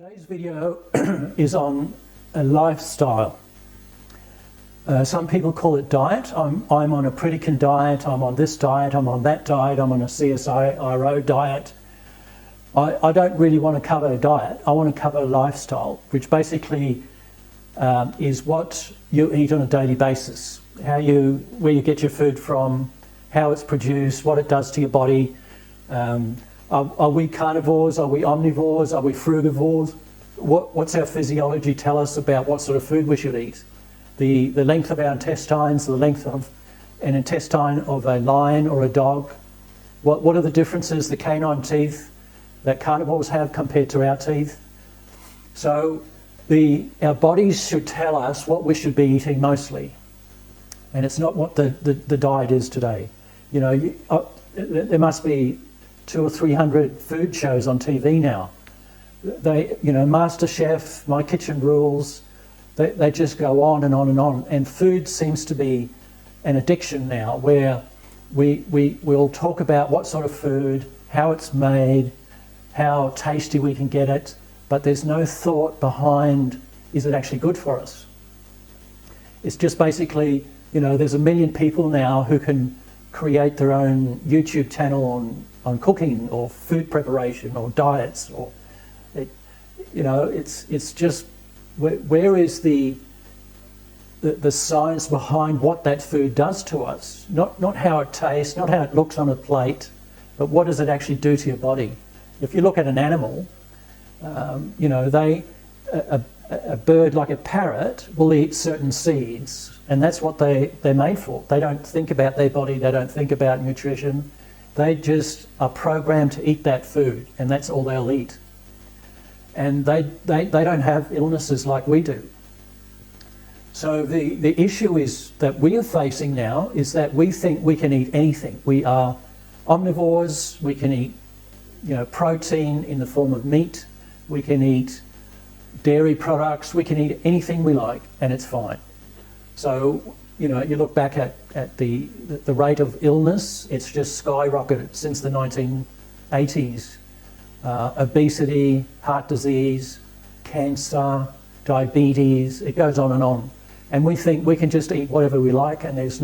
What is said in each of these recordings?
Today's video is on a lifestyle. Some people call it diet. I'm on a Pritikin diet, I'm on this diet, I'm on that diet, I'm on a CSIRO diet. I don't really want to cover a diet, I want to cover a lifestyle, which basically is what you eat on a daily basis. Where you get your food from, how it's produced, what it does to your body. Are we carnivores? Are we omnivores? Are we frugivores? What's our physiology tell us about what sort of food we should eat? The length of our intestines, the length of an intestine of a lion or a dog. What are the differences, the canine teeth that carnivores have compared to our teeth? So our bodies should tell us what we should be eating mostly. And it's not what the diet is today. You know, there must be 200 or 300 food shows on TV now. Master Chef, My Kitchen Rules, they just go on and on and on. And food seems to be an addiction now, where we'll talk about what sort of food, how it's made, how tasty we can get it, but there's no thought behind, is it actually good for us? It's just basically, there's 1 million people now who can create their own YouTube channel on cooking or food preparation or diets, or it's just where is the science behind what that food does to us? Not how it tastes, not how it looks on a plate, but what does it actually do to your body? If you look at an animal, a bird like a parrot will eat certain seeds, and that's what they're made for. They don't think about their body, they don't think about nutrition. They just are programmed to eat that food, and that's all they'll eat. And they don't have illnesses like we do. So the issue is that we are facing now is that we think we can eat anything. We are omnivores, we can eat protein in the form of meat, we can eat dairy products, we can eat anything we like, and it's fine. So, you look back at the rate of illness, it's just skyrocketed since the 1980s. Obesity, heart disease, cancer, diabetes, it goes on and on. And we think we can just eat whatever we like, and it's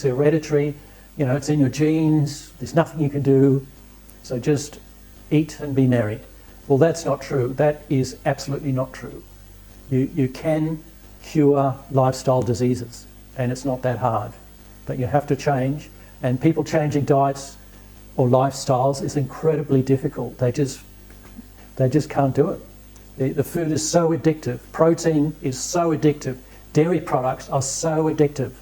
hereditary, it's in your genes, there's nothing you can do, so just eat and be merry. Well, that's not true. That is absolutely not true. You can cure lifestyle diseases, and it's not that hard, but you have to change. And people changing diets or lifestyles is incredibly difficult. They just can't do it. The food is so addictive. Protein is so addictive. Dairy products are so addictive.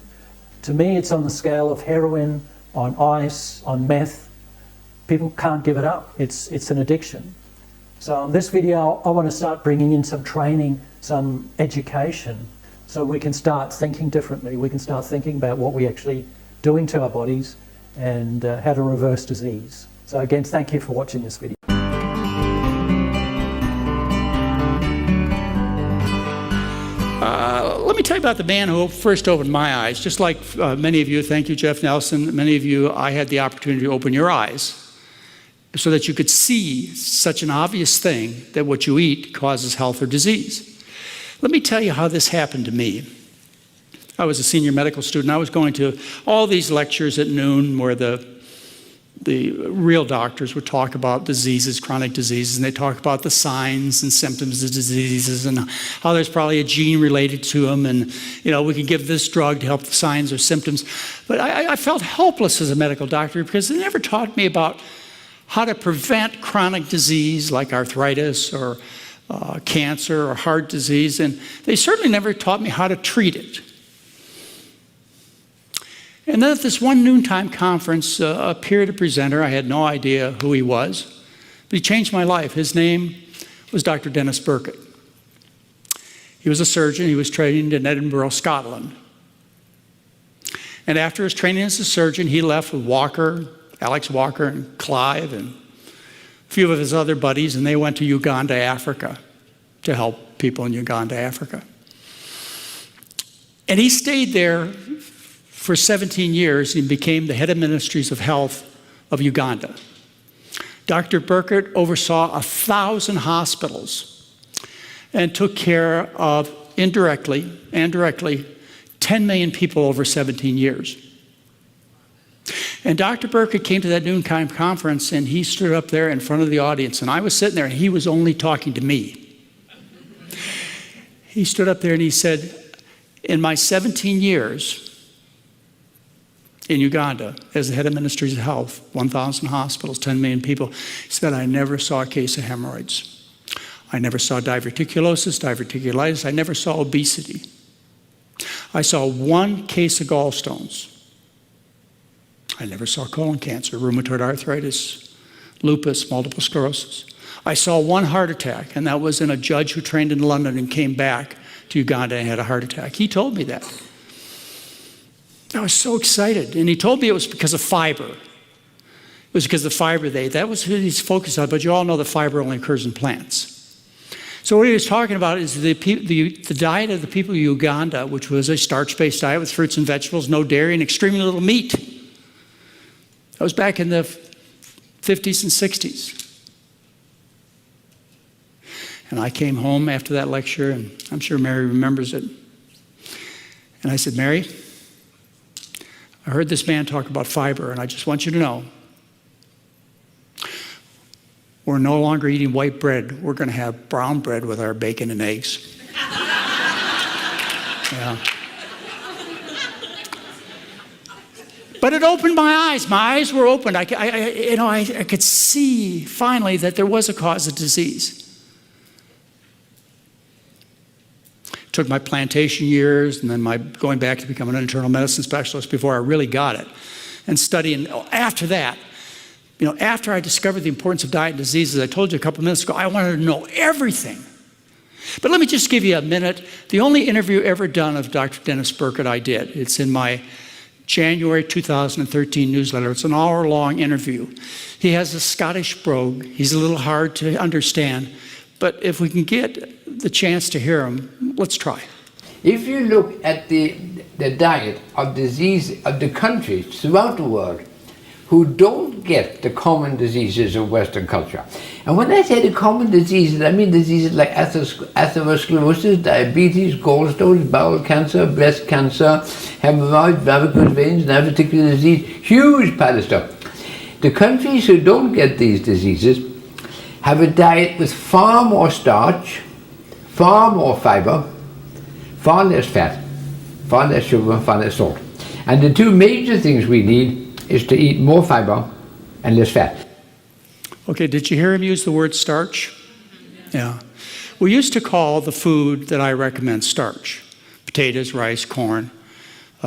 To me, it's on the scale of heroin, on ice, on meth. People can't give it up. It's an addiction. So in this video, I want to start bringing in some training, some education, so we can start thinking differently. We can start thinking about what we're actually doing to our bodies and how to reverse disease. So again, thank you for watching this video. Let me tell you about the man who first opened my eyes. Just like many of you, thank you, Jeff Nelson, many of you, I had the opportunity to open your eyes so that you could see such an obvious thing, that what you eat causes health or disease. Let me tell you how this happened to me. I was a senior medical student. I was going to all these lectures at noon where the real doctors would talk about diseases, chronic diseases, and they talk about the signs and symptoms of diseases and how there's probably a gene related to them, and we can give this drug to help the signs or symptoms. But I felt helpless as a medical doctor because they never taught me about how to prevent chronic disease like arthritis or cancer or heart disease, and they certainly never taught me how to treat it. And then at this one noontime conference appeared a presenter. I had no idea who he was, but he changed my life. His name was Dr. Dennis Burkitt. He was a surgeon. He was trained in Edinburgh, Scotland. And after his training as a surgeon, he left with Alex Walker and Clive and a few of his other buddies, and they went to Uganda, Africa, to help people in Uganda, Africa. And he stayed there for 17 years and became the head of ministries of health of Uganda. Dr. Burkitt oversaw 1,000 hospitals and took care of, indirectly and directly, 10 million people over 17 years. And Dr. Burkett came to that noontime conference, and he stood up there in front of the audience, and I was sitting there, and he was only talking to me. He stood up there and he said, in my 17 years in Uganda as the head of Ministries of Health, 1,000 hospitals, 10 million people, he said, I never saw a case of hemorrhoids. I never saw diverticulosis, diverticulitis. I never saw obesity. I saw one case of gallstones. I never saw colon cancer, rheumatoid arthritis, lupus, multiple sclerosis. I saw one heart attack, and that was in a judge who trained in London and came back to Uganda and had a heart attack. He told me that. I was so excited. And he told me it was because of fiber. It was because of the fiber they ate. That was who he's focused on, but you all know that fiber only occurs in plants. So what he was talking about is the diet of the people of Uganda, which was a starch-based diet with fruits and vegetables, no dairy, and extremely little meat. That was back in the 50s and 60s. And I came home after that lecture, and I'm sure Mary remembers it. And I said, Mary, I heard this man talk about fiber, and I just want you to know, we're no longer eating white bread. We're going to have brown bread with our bacon and eggs. Yeah. But it opened my eyes. My eyes were opened. I could see finally that there was a cause of disease. Took my plantation years and then my going back to become an internal medicine specialist before I really got it. And studying after that, after I discovered the importance of diet and diseases, I told you a couple minutes ago, I wanted to know everything. But let me just give you a minute. The only interview ever done of Dr. Dennis Burkett I did. It's in my January 2013 newsletter. It's an hour-long interview. He has a Scottish brogue. He's a little hard to understand. But if we can get the chance to hear him, let's try. If you look at the diet of disease of the countries throughout the world who don't get the common diseases of Western culture. And when I say the common diseases, I mean diseases like atherosclerosis, diabetes, gallstones, bowel cancer, breast cancer, hemorrhoids, varicose veins, diverticular disease, huge pile of stuff. The countries who don't get these diseases have a diet with far more starch, far more fiber, far less fat, far less sugar, far less salt. And the two major things we need is to eat more fiber and less fat. Okay, did you hear him use the word starch? Yeah. We used to call the food that I recommend starch. Potatoes, rice, corn.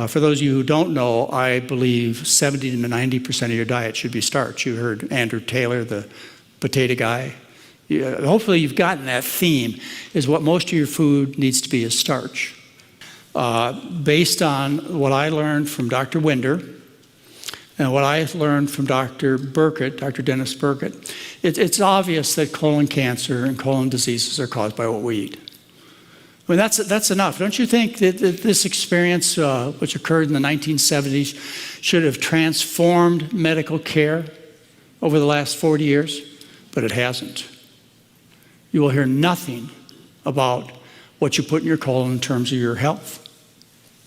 For those of you who don't know, I believe 70 to 90% of your diet should be starch. You heard Andrew Taylor, the potato guy. Hopefully you've gotten that theme, is what most of your food needs to be is starch. Based on what I learned from Dr. Winder, and what I learned from Dr. Burkett, Dr. Dennis Burkett, it's obvious that colon cancer and colon diseases are caused by what we eat. I mean, that's enough. Don't you think that this experience, which occurred in the 1970s, should have transformed medical care over the last 40 years? But it hasn't. You will hear nothing about what you put in your colon in terms of your health.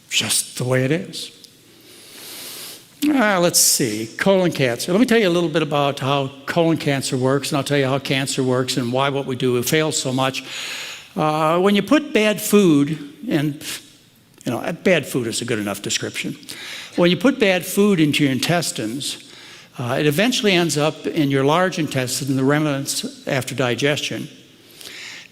Just the way it is. Let's see, colon cancer. Let me tell you a little bit about how colon cancer works, and I'll tell you how cancer works and why what we do fails so much. When you put bad food, and bad food is a good enough description. When you put bad food into your intestines, it eventually ends up in your large intestine, the remnants after digestion.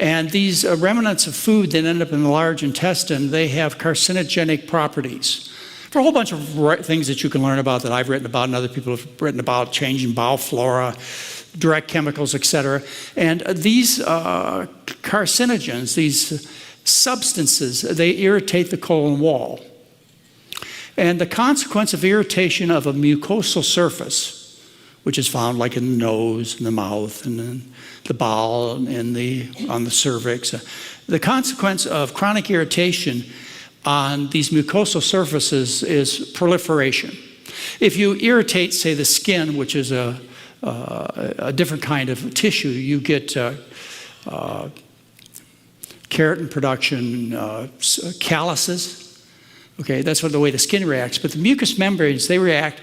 And these remnants of food that end up in the large intestine, they have carcinogenic properties. For a whole bunch of things that you can learn about that I've written about and other people have written about, changing bowel flora, direct chemicals, etc. And these carcinogens, these substances, they irritate the colon wall. And the consequence of irritation of a mucosal surface, which is found like in the nose and the mouth and in the bowel and on the cervix, the consequence of chronic irritation on these mucosal surfaces is proliferation. If you irritate, say, the skin, which is a different kind of tissue, you get keratin production, calluses. Okay, that's the way the skin reacts. But the mucous membranes, they react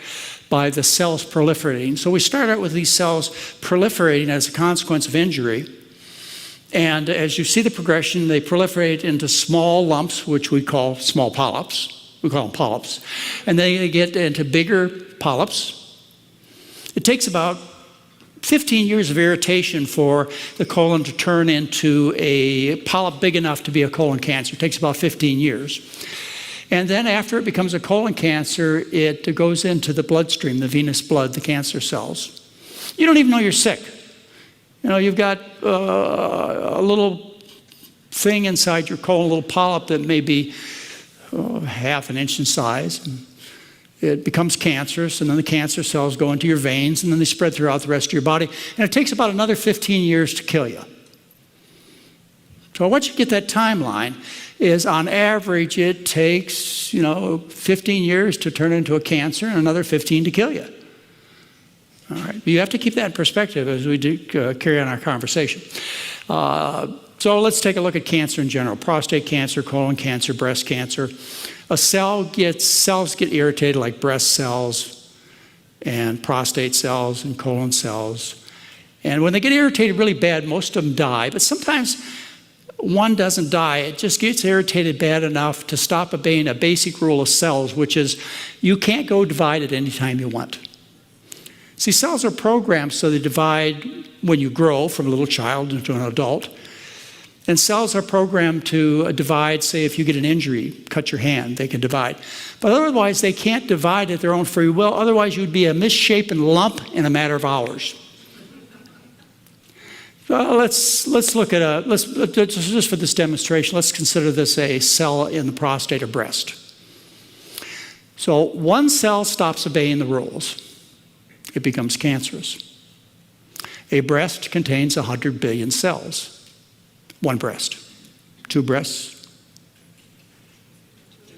by the cells proliferating. So we start out with these cells proliferating as a consequence of injury. And as you see the progression, they proliferate into small lumps, which we call small polyps. We call them polyps. And then they get into bigger polyps. It takes about 15 years of irritation for the colon to turn into a polyp big enough to be a colon cancer. It takes about 15 years. And then after it becomes a colon cancer, it goes into the bloodstream, the venous blood, the cancer cells. You don't even know you're sick. You know, you've got a little thing inside your colon, a little polyp that may be half an inch in size. And it becomes cancerous, and then the cancer cells go into your veins, and then they spread throughout the rest of your body. And it takes about another 15 years to kill you. So once you get that timeline, is on average it takes 15 years to turn into a cancer and another 15 to kill you. All right, you have to keep that in perspective as we do carry on our conversation. So let's take a look at cancer in general: prostate cancer, colon cancer, breast cancer. Cells get irritated, like breast cells and prostate cells and colon cells. And when they get irritated really bad, most of them die, but sometimes one doesn't die. It just gets irritated bad enough to stop obeying a basic rule of cells, which is you can't go divide at any time you want. See, cells are programmed so they divide when you grow from a little child into an adult. And cells are programmed to divide, say, if you get an injury, cut your hand, they can divide. But otherwise, they can't divide at their own free will. Otherwise, you'd be a misshapen lump in a matter of hours. Let's look at just for this demonstration, let's consider this a cell in the prostate or breast. So one cell stops obeying the rules. It becomes cancerous. A breast contains 100 billion cells. One breast. Two breasts.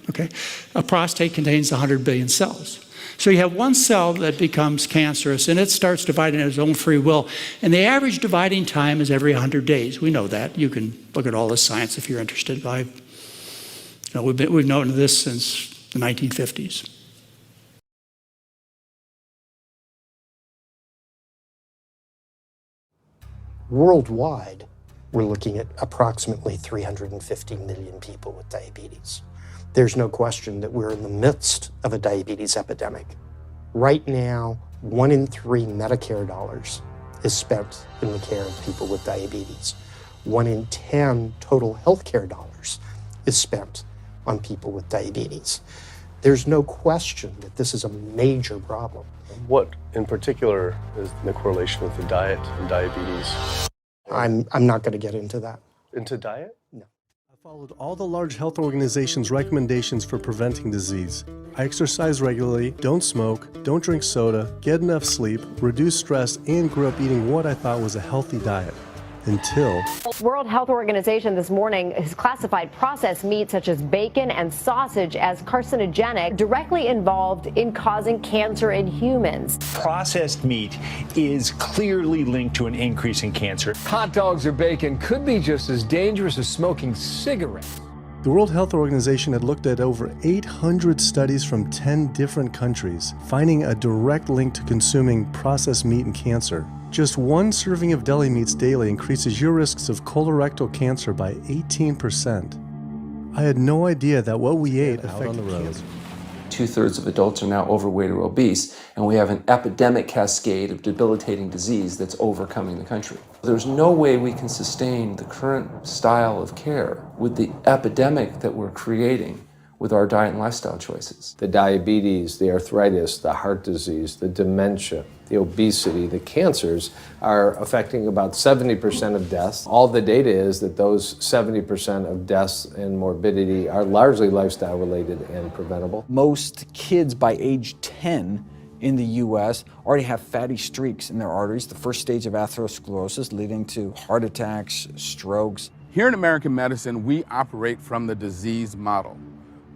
Okay. A prostate contains 100 billion cells. So you have one cell that becomes cancerous, and it starts dividing at its own free will. And the average dividing time is every 100 days. We know that. You can look at all this science if you're interested. We've known this since the 1950s. Worldwide, we're looking at approximately 350 million people with diabetes. There's no question that we're in the midst of a diabetes epidemic. Right now, 1 in 3 Medicare dollars is spent in the care of people with diabetes. 1 in 10 total healthcare dollars is spent on people with diabetes. There's no question that this is a major problem. What in particular is the correlation with the diet and diabetes? I'm not going to get into that. Into diet? No. I followed all the large health organizations' recommendations for preventing disease. I exercise regularly, don't smoke, don't drink soda, get enough sleep, reduce stress, and grew up eating what I thought was a healthy diet. Until World Health Organization this morning has classified processed meat such as bacon and sausage as carcinogenic, directly involved in causing cancer in humans. Processed meat is clearly linked to an increase in cancer. Hot dogs or bacon could be just as dangerous as smoking cigarettes. the World Health Organization had looked at over 800 studies from 10 different countries, finding a direct link to consuming processed meat and cancer. Just one serving of deli meats daily increases your risks of colorectal cancer by 18%. I had no idea that what we ate affected cancer. 2/3 of adults are now overweight or obese, and we have an epidemic cascade of debilitating disease that's overcoming the country. There's no way we can sustain the current style of care with the epidemic that we're creating with our diet and lifestyle choices. The diabetes, the arthritis, the heart disease, the dementia, the obesity, the cancers are affecting about 70% of deaths. All the data is that those 70% of deaths and morbidity are largely lifestyle related and preventable. Most kids by age 10 in the US already have fatty streaks in their arteries, the first stage of atherosclerosis leading to heart attacks, strokes. Here in American medicine, we operate from the disease model.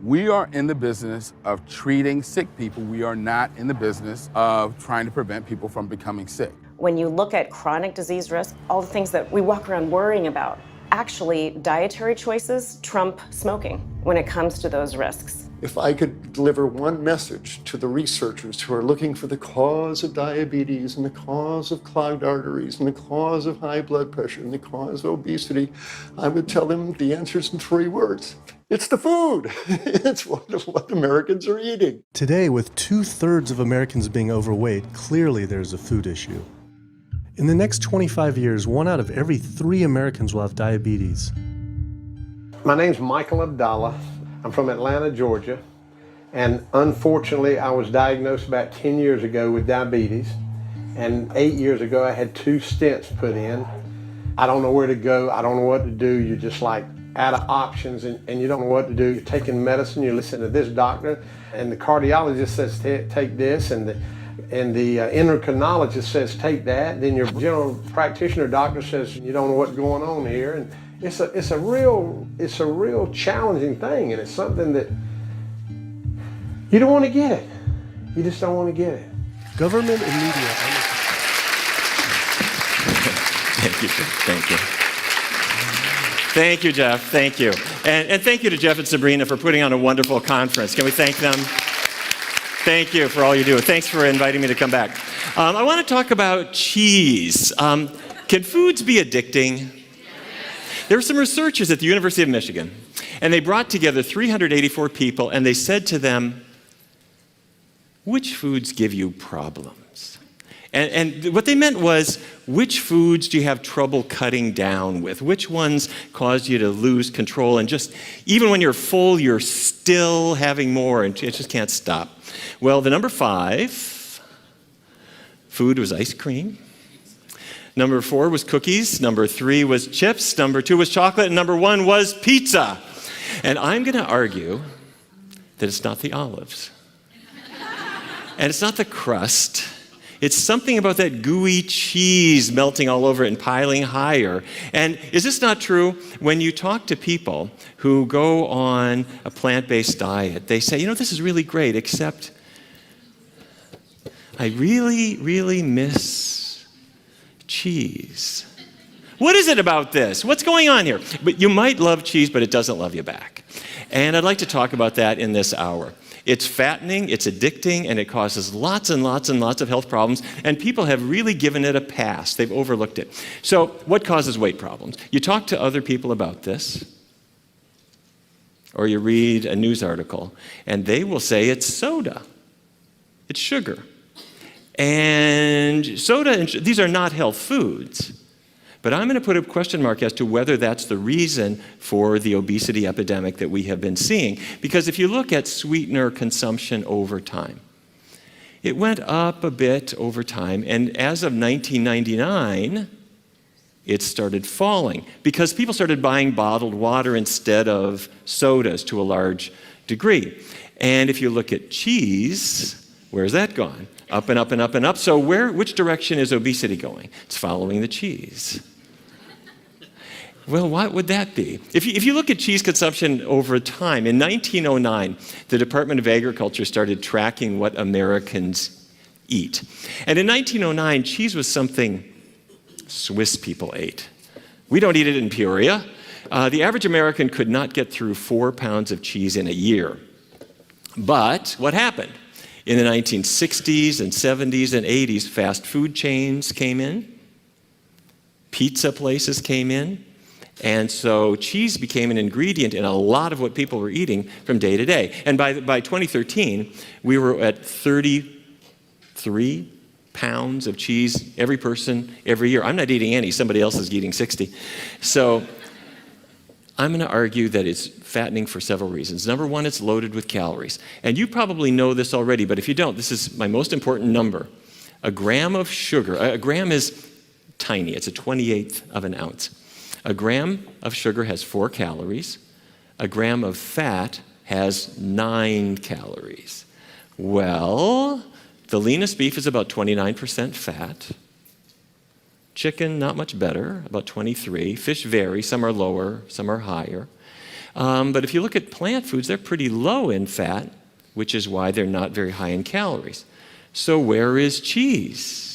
We are in the business of treating sick people. We are not in the business of trying to prevent people from becoming sick. When you look at chronic disease risk, all the things that we walk around worrying about, actually dietary choices trump smoking when it comes to those risks. If I could deliver one message to the researchers who are looking for the cause of diabetes and the cause of clogged arteries and the cause of high blood pressure and the cause of obesity, I would tell them the answer's in 3 words. It's the food. It's what Americans are eating. Today, with 2/3 of Americans being overweight, clearly there's a food issue. In the next 25 years, 1 out of every 3 Americans will have diabetes. My name's Michael Abdallah. I'm from Atlanta, Georgia, and unfortunately I was diagnosed about 10 years ago with diabetes, and 8 years ago I had 2 stents put in. I don't know where to go, I don't know what to do, you're just like out of options and you don't know what to do. You're taking medicine, you listen to this doctor, and the cardiologist says take this, and the endocrinologist says take that, then your general practitioner doctor says you don't know what's going on here. And it's a real challenging thing, and it's something that you don't want to get it. You just don't want to get it. Government and media. Thank you, Jeff. Thank you. Thank you, Jeff. Thank you. And thank you to Jeff and Sabrina for putting on a wonderful conference. Can we thank them? Thank you for all you do. Thanks for inviting me to come back. I want to talk about cheese. Can foods be addicting? There were some researchers at the University of Michigan, and they brought together 384 people, and they said to them, which foods give you problems? And what they meant was, which foods do you have trouble cutting down with? Which ones cause you to lose control? And just, even when you're full, you're still having more, and it just can't stop. Well, the number 5 food was ice cream. Number 4 was cookies. Number 3 was chips. Number 2 was chocolate. And number 1 was pizza. And I'm going to argue that it's not the olives. And it's not the crust. It's something about that gooey cheese melting all over it and piling higher. And is this not true? When you talk to people who go on a plant-based diet, they say, this is really great, except I really, really miss cheese. What is it about this? What's going on here? But you might love cheese, but it doesn't love you back. And I'd like to talk about that in this hour. It's fattening, it's addicting, and it causes lots and lots and lots of health problems, and people have really given it a pass. They've overlooked it. So what causes weight problems? You talk to other people about this, or you read a news article, and they will say it's soda. It's sugar. And soda, these are not health foods. But I'm going to put a question mark as to whether that's the reason for the obesity epidemic that we have been seeing. Because if you look at sweetener consumption over time, it went up a bit over time. And as of 1999, it started falling because people started buying bottled water instead of sodas to a large degree. And if you look at cheese, where's that gone? Up and up and up and up. So which direction is obesity going? It's following the cheese. Well, what would that be? If you look at cheese consumption over time, in 1909, the Department of Agriculture started tracking what Americans eat. And in 1909, cheese was something Swiss people ate. We don't eat it in Peoria. The average American could not get through 4 pounds of cheese in a year. But what happened? In the 1960s and 70s and 80s, fast food chains came in, pizza places came in, and so cheese became an ingredient in a lot of what people were eating from day to day. And by 2013, we were at 33 pounds of cheese every person every year. I'm not eating any, somebody else is eating 60. So I'm going to argue that it's fattening for several reasons. Number 1, it's loaded with calories. And you probably know this already, but if you don't, this is my most important number. A gram of sugar, a gram is tiny, it's a 28th of an ounce. A gram of sugar has 4 calories. A gram of fat has 9 calories. Well, the leanest beef is about 29% fat. Chicken, not much better, about 23. Fish vary, some are lower, some are higher. But if you look at plant foods, they're pretty low in fat, which is why they're not very high in calories. So where is cheese?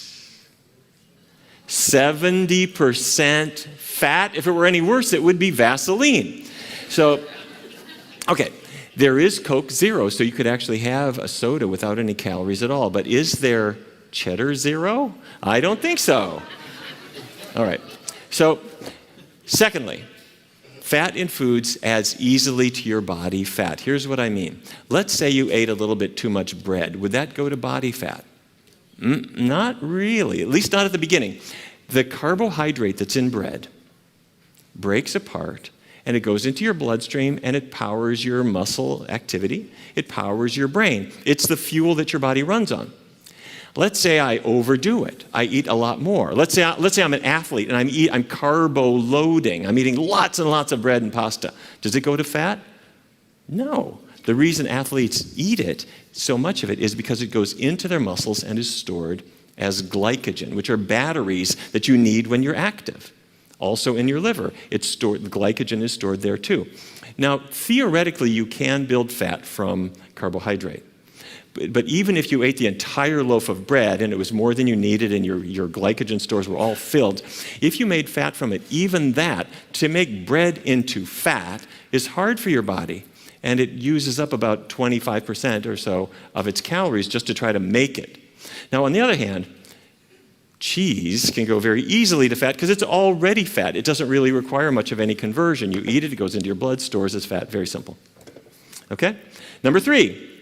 70% fat. If it were any worse, it would be Vaseline. So, okay, there is Coke Zero, so you could actually have a soda without any calories at all. But is there Cheddar Zero? I don't think so. All right. So, secondly, fat in foods adds easily to your body fat. Here's what I mean. Let's say you ate a little bit too much bread. Would that go to body fat? Not really, at least not at the beginning. The carbohydrate that's in bread breaks apart and it goes into your bloodstream and it powers your muscle activity. It powers your brain. It's the fuel that your body runs on. Let's say I overdo it. I eat a lot more. Let's say I'm an athlete and I'm carbo loading. I'm eating lots and lots of bread and pasta. Does it go to fat? No. The reason athletes eat it, so much of it, is because it goes into their muscles and is stored as glycogen, which are batteries that you need when you're active. Also in your liver, the glycogen is stored there too. Now, theoretically, you can build fat from carbohydrate. But even if you ate the entire loaf of bread and it was more than you needed and your glycogen stores were all filled, if you made fat from it, even that, to make bread into fat is hard for your body. And it uses up about 25% or so of its calories just to try to make it. Now, on the other hand, cheese can go very easily to fat because it's already fat. It doesn't really require much of any conversion. You eat it, it goes into your blood, stores as fat. Very simple. Okay? Number 3.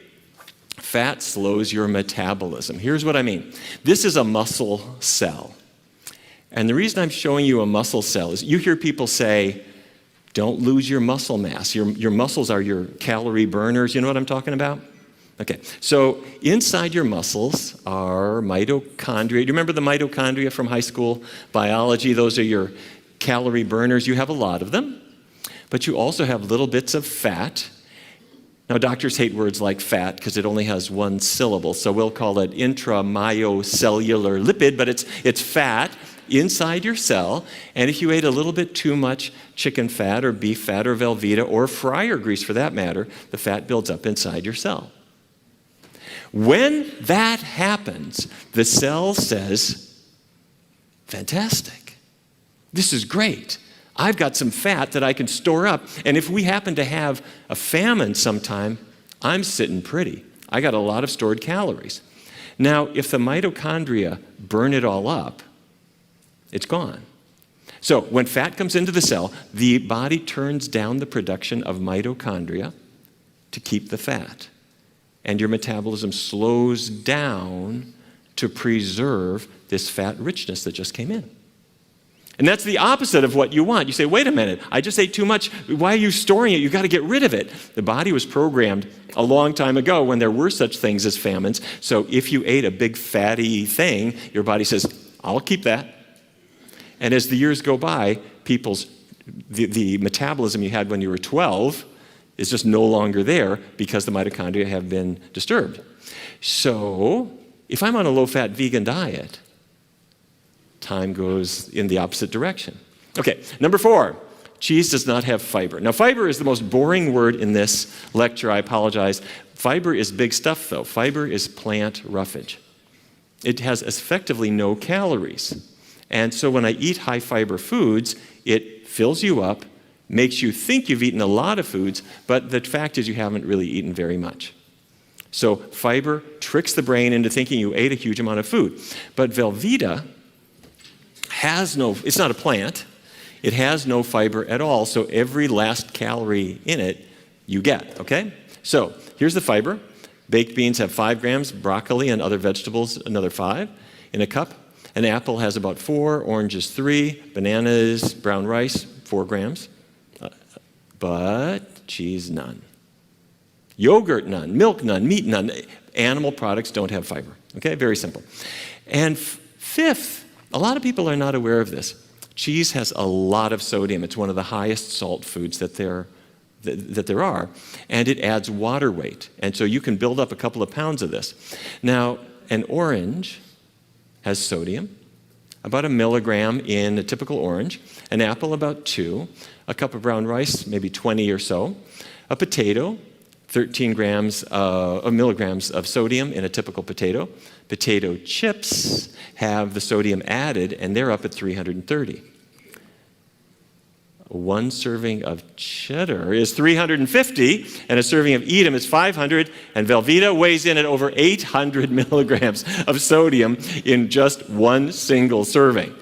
Fat slows your metabolism. Here's what I mean. This is a muscle cell. And the reason I'm showing you a muscle cell is you hear people say, don't lose your muscle mass. Your muscles are your calorie burners. You know what I'm talking about? Okay, so inside your muscles are mitochondria. Do you remember the mitochondria from high school biology? Those are your calorie burners. You have a lot of them, but you also have little bits of fat. Now, doctors hate words like fat because it only has one syllable, so we'll call it intramyocellular lipid, but it's fat inside your cell, and if you ate a little bit too much chicken fat or beef fat or Velveeta or fryer grease for that matter, the fat builds up inside your cell. When that happens, the cell says, fantastic, this is great. I've got some fat that I can store up, and if we happen to have a famine sometime, I'm sitting pretty. I got a lot of stored calories. Now, if the mitochondria burn it all up, it's gone. So when fat comes into the cell, the body turns down the production of mitochondria to keep the fat. And your metabolism slows down to preserve this fat richness that just came in. And that's the opposite of what you want. You say, wait a minute, I just ate too much. Why are you storing it? You've got to get rid of it. The body was programmed a long time ago when there were such things as famines. So if you ate a big fatty thing, your body says, I'll keep that. And as the years go by, the metabolism you had when you were 12 is just no longer there because the mitochondria have been disturbed. So if I'm on a low-fat vegan diet, time goes in the opposite direction. Okay, number 4, cheese does not have fiber. Now, fiber is the most boring word in this lecture. I apologize. Fiber is big stuff, though. Fiber is plant roughage. It has effectively no calories. And so when I eat high-fiber foods, it fills you up, makes you think you've eaten a lot of foods, but the fact is you haven't really eaten very much. So fiber tricks the brain into thinking you ate a huge amount of food. But Velveeta it's not a plant. It has no fiber at all, so every last calorie in it you get, okay? So here's the fiber. Baked beans have 5 grams, broccoli and other vegetables another 5 in a cup. An apple has about 4, oranges 3, bananas, brown rice, 4 grams. But cheese, none. Yogurt, none. Milk, none. Meat, none. Animal products don't have fiber. Okay, very simple. And fifth, a lot of people are not aware of this. Cheese has a lot of sodium. It's one of the highest salt foods that there are. And it adds water weight. And so you can build up a couple of pounds of this. Now, an orange has sodium, about 1 milligram in a typical orange. An apple, about 2. A cup of brown rice, maybe 20 or so. A potato, 13 milligrams of sodium in a typical potato. Potato chips have the sodium added, and they're up at 330. One serving of cheddar is 350, and a serving of Edam is 500, and Velveeta weighs in at over 800 milligrams of sodium in just one single serving.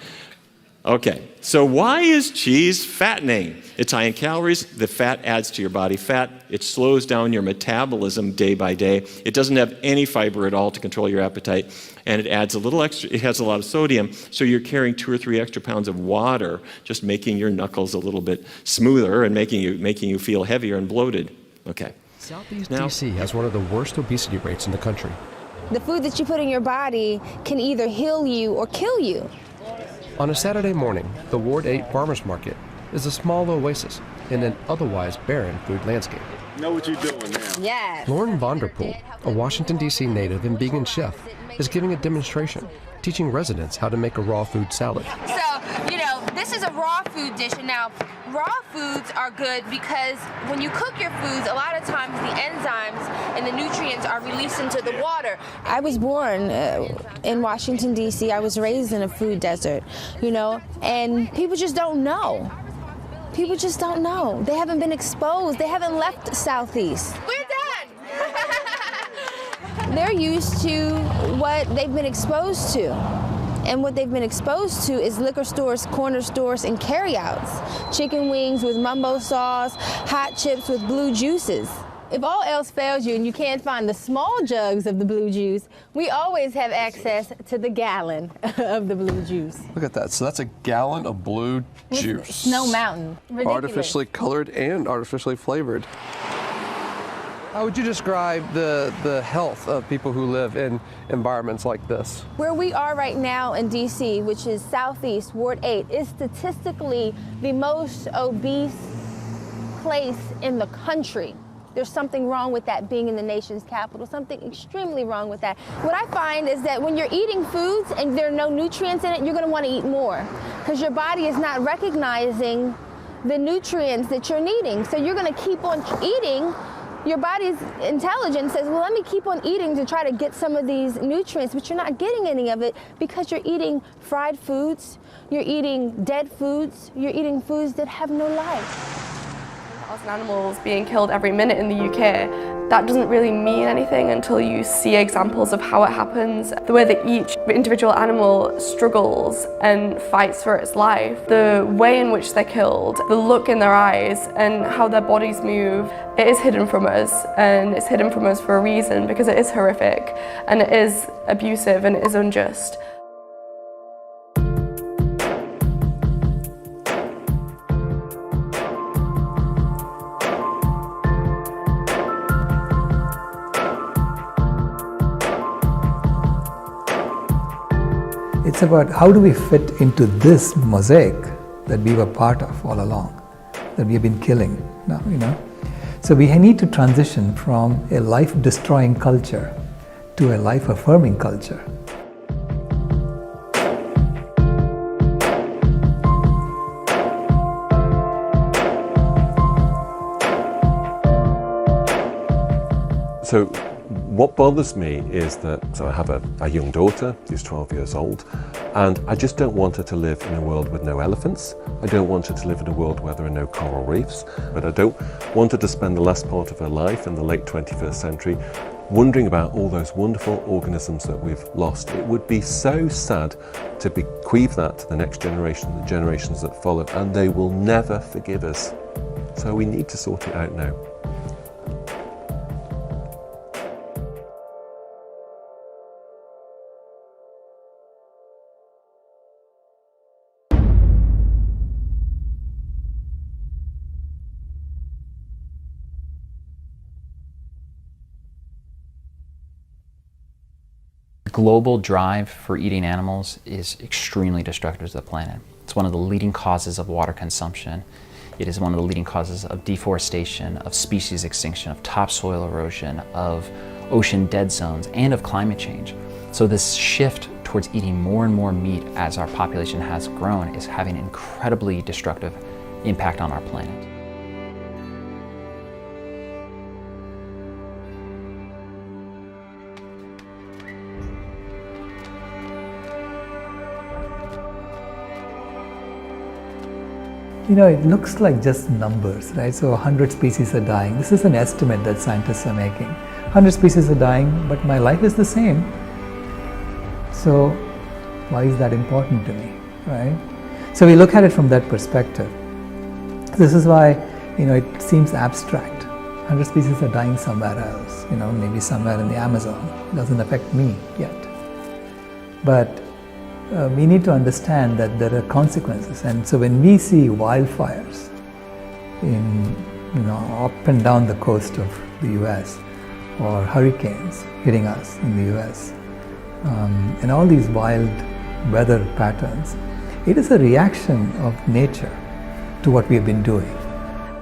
Okay, so why is cheese fattening? It's high in calories. The fat adds to your body fat. It slows down your metabolism day by day. It doesn't have any fiber at all to control your appetite, and it adds a little extra. It has a lot of sodium, so you're carrying 2 or 3 extra pounds of water, just making your knuckles a little bit smoother and making you feel heavier and bloated. Okay. Southeast DC has one of the worst obesity rates in the country. The food that you put in your body can either heal you or kill you. On a Saturday morning, the Ward 8 Farmers Market is a small oasis in an otherwise barren food landscape. Know what you're doing now. Yes. Lauren Vonderpool, a Washington, D.C. native and vegan chef, is giving a demonstration, teaching residents how to make a raw food salad. So, this is a raw food dish, and now raw foods are good because when you cook your foods, a lot of times the enzymes and the nutrients are released into the water. I was born in Washington, D.C. I was raised in a food desert, and people just don't know. People just don't know. They haven't been exposed. They haven't left Southeast. We're done! They're used to what they've been exposed to. And what they've been exposed to is liquor stores, corner stores, and carryouts. Chicken wings with mumbo sauce, hot chips with blue juices. If all else fails you and you can't find the small jugs of the blue juice, we always have access to the gallon of the blue juice. Look at that. So that's a gallon of blue juice. Snow Mountain. Ridiculous. Artificially colored and artificially flavored. How would you describe the health of people who live in environments like this? Where we are right now in D.C., which is Southeast, Ward 8, is statistically the most obese place in the country. There's something wrong with that being in the nation's capital, something extremely wrong with that. What I find is that when you're eating foods and there are no nutrients in it, you're going to want to eat more because your body is not recognizing the nutrients that you're needing. So you're going to keep on eating. Your body's intelligence says, well, let me keep on eating to try to get some of these nutrients, but you're not getting any of it because you're eating fried foods, you're eating dead foods, you're eating foods that have no life. 1,000 animals being killed every minute in the UK, that doesn't really mean anything until you see examples of how it happens, the way that each individual animal struggles and fights for its life, the way in which they're killed, the look in their eyes and how their bodies move. It is hidden from us, and it's hidden from us for a reason because it is horrific and it is abusive and it is unjust. It's about how do we fit into this mosaic that we were part of all along, that we have been killing now, So we need to transition from a life-destroying culture to a life-affirming culture. So what bothers me is that, I have a young daughter who's 12 years old, and I just don't want her to live in a world with no elephants. I don't want her to live in a world where there are no coral reefs, but I don't want her to spend the last part of her life in the late 21st century wondering about all those wonderful organisms that we've lost. It would be so sad to bequeath that to the next generation, the generations that follow, and they will never forgive us. So we need to sort it out now. Global drive for eating animals is extremely destructive to the planet. It's one of the leading causes of water consumption. It is one of the leading causes of deforestation, of species extinction, of topsoil erosion, of ocean dead zones, and of climate change. So this shift towards eating more and more meat as our population has grown is having an incredibly destructive impact on our planet. it looks like just numbers, right? So 100 species are dying. This is an estimate that scientists are making. 100 species are dying, but my life is the same. So why is that important to me, right? So we look at it from that perspective. This is why, it seems abstract. 100 species are dying somewhere else, maybe somewhere in the Amazon. It doesn't affect me yet. But we need to understand that there are consequences. And so when we see wildfires up and down the coast of the US, or hurricanes hitting us in the US, and all these wild weather patterns, it is a reaction of nature to what we have been doing.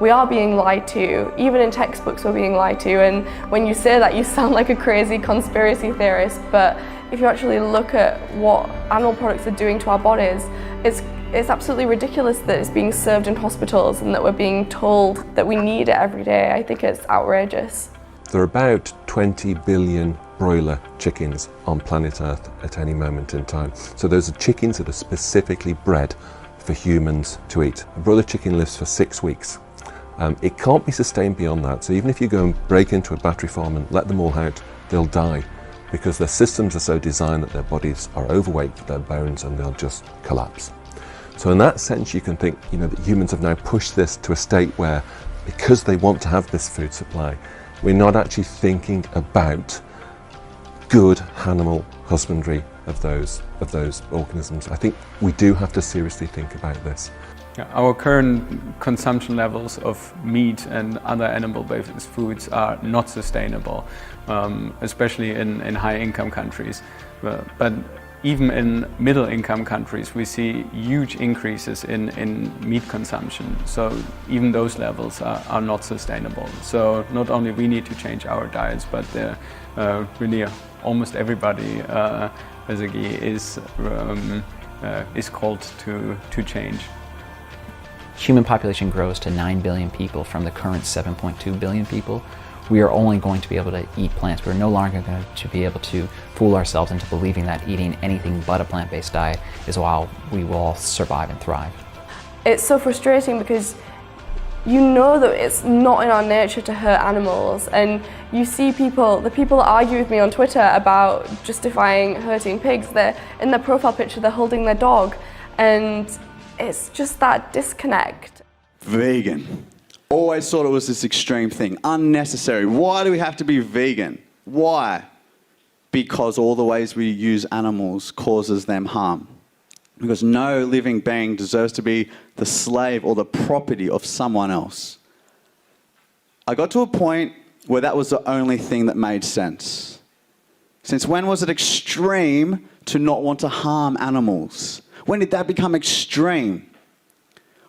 We are being lied to. Even in textbooks we're being lied to, and when you say that you sound like a crazy conspiracy theorist, but if you actually look at what animal products are doing to our bodies, it's absolutely ridiculous that it's being served in hospitals and that we're being told that we need it every day. I think it's outrageous. There are about 20 billion broiler chickens on planet Earth at any moment in time. So those are chickens that are specifically bred for humans to eat. A broiler chicken lives for 6 weeks. It can't be sustained beyond that. So even if you go and break into a battery farm and let them all out, they'll die because their systems are so designed that their bodies are overweight for their bones and they'll just collapse. So in that sense, you can think, that humans have now pushed this to a state where, because they want to have this food supply, we're not actually thinking about good animal husbandry of those organisms. I think we do have to seriously think about this. Our current consumption levels of meat and other animal-based foods are not sustainable, especially in high-income countries. But even in middle-income countries, we see huge increases in meat consumption. So even those levels are not sustainable. So not only we need to change our diets, but really almost everybody is called to change. Human population grows to 9 billion people from the current 7.2 billion people. We are only going to be able to eat plants. We're no longer going to be able to fool ourselves into believing that eating anything but a plant-based diet is how we will all survive and thrive. It's so frustrating because you know that it's not in our nature to hurt animals, and you see the people that argue with me on Twitter about justifying hurting pigs, in their profile picture they're holding their dog, and it's just that disconnect. Vegan. Always thought it was this extreme thing. Unnecessary. Why do we have to be vegan? Why? Because all the ways we use animals causes them harm. Because no living being deserves to be the slave or the property of someone else. I got to a point where that was the only thing that made sense. Since when was it extreme to not want to harm animals? When did that become extreme?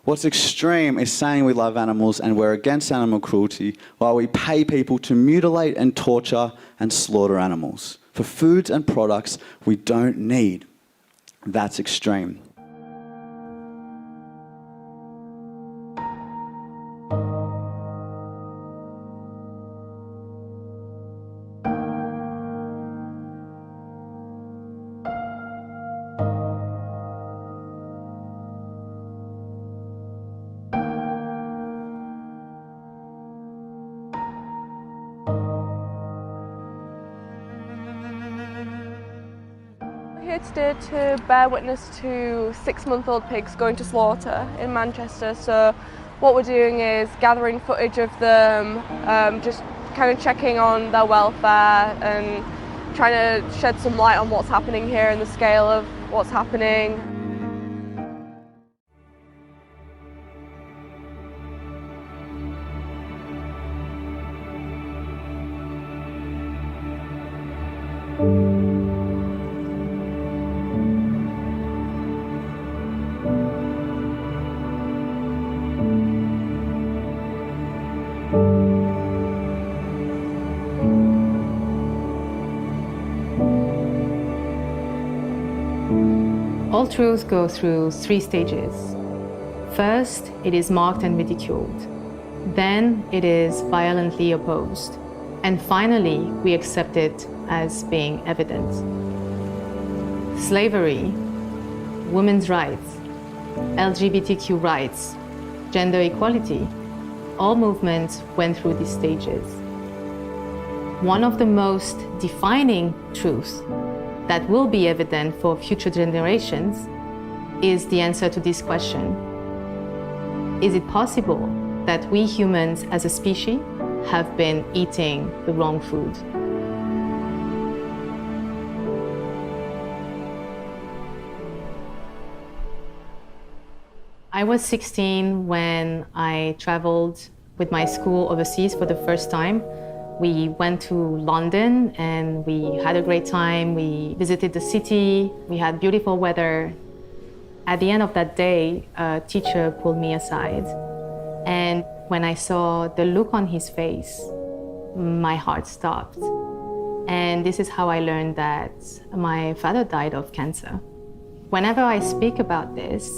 What's extreme is saying we love animals and we're against animal cruelty while we pay people to mutilate and torture and slaughter animals for foods and products we don't need. That's extreme. Here today to bear witness to 6-month-old pigs going to slaughter in Manchester. So what we're doing is gathering footage of them, just kind of checking on their welfare and trying to shed some light on what's happening here and the scale of what's happening. All truths go through 3 stages. First, it is mocked and ridiculed. Then it is violently opposed. And finally, we accept it as being evident. Slavery, women's rights, LGBTQ rights, gender equality. All movements went through these stages. One of the most defining truths that will be evident for future generations is the answer to this question. Is it possible that we humans as a species have been eating the wrong food? I was 16 when I traveled with my school overseas for the first time. We went to London and we had a great time. We visited the city. We had beautiful weather. At the end of that day, a teacher pulled me aside. And when I saw the look on his face, my heart stopped. And this is how I learned that my father died of cancer. Whenever I speak about this,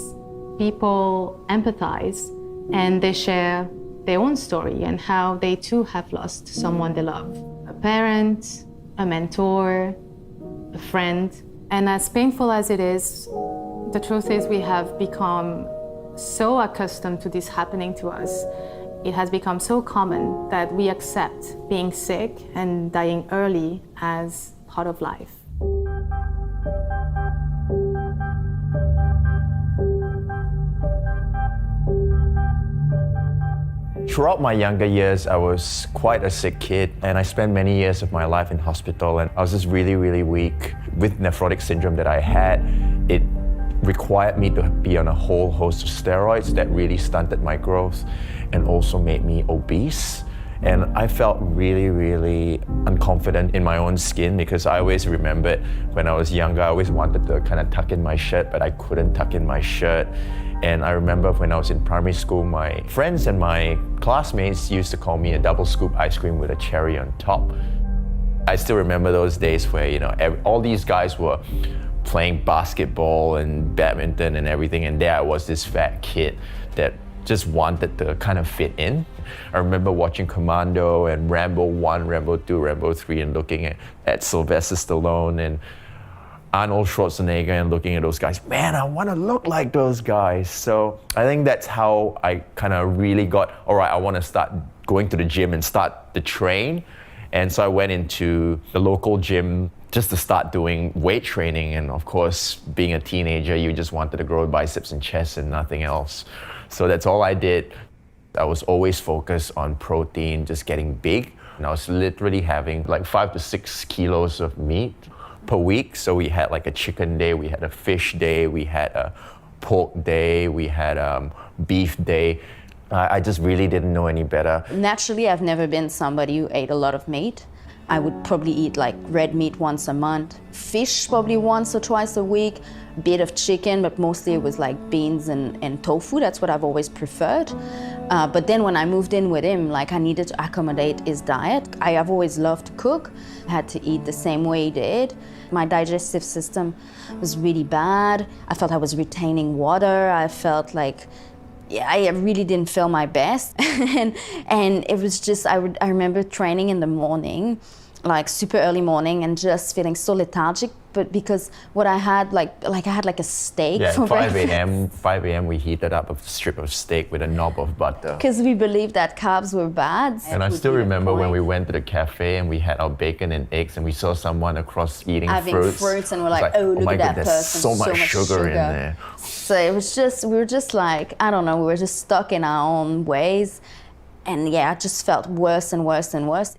people empathize and they share their own story and how they too have lost someone they love. A parent, a mentor, a friend. And as painful as it is, the truth is we have become so accustomed to this happening to us. It has become so common that we accept being sick and dying early as part of life. Throughout my younger years, I was quite a sick kid, and I spent many years of my life in hospital, and I was just really, really weak. With nephrotic syndrome that I had, it required me to be on a whole host of steroids that really stunted my growth and also made me obese. And I felt really, really unconfident in my own skin because I always remembered when I was younger, I always wanted to kind of tuck in my shirt, but I couldn't tuck in my shirt. And I remember when I was in primary school, my friends and my classmates used to call me a double scoop ice cream with a cherry on top. I still remember those days where, you know, all these guys were playing basketball and badminton and everything, and there I was, this fat kid that just wanted to kind of fit in. I remember watching Commando and Rambo 1, Rambo 2, Rambo 3 and looking at Sylvester Stallone and Arnold Schwarzenegger and looking at those guys. Man, I want to look like those guys. So I think that's how I kind of really got, all right, I want to start going to the gym and start to train. And so I went into the local gym just to start doing weight training. And of course, being a teenager, you just wanted to grow biceps and chest and nothing else. So that's all I did. I was always focused on protein, just getting big. And I was literally having like 5 to 6 kilos of meat per week. So we had like a chicken day, we had a fish day, we had a pork day, we had beef day. I just really didn't know any better. Naturally, I've never been somebody who ate a lot of meat. I would probably eat like red meat once a month, fish probably once or twice a week, a bit of chicken, but mostly it was like beans and tofu. That's what I've always preferred. But then when I moved in with him, like I needed to accommodate his diet. I have always loved to cook. I had to eat the same way he did. My digestive system was really bad. I felt I was retaining water. I felt like, yeah, I really didn't feel my best. and it was just, I remember training in the morning, like super early morning, and just feeling so lethargic. But because what I had, like I had like a steak for breakfast. 5 a.m. we heated up a strip of steak with a knob of butter. Because we believed that carbs were bad. And I still remember when we went to the cafe and we had our bacon and eggs and we saw someone across eating fruits. And we're like, oh, look at that there's person. So much sugar in there. So it was just, we were just like, I don't know, we were just stuck in our own ways. And yeah, I just felt worse and worse and worse.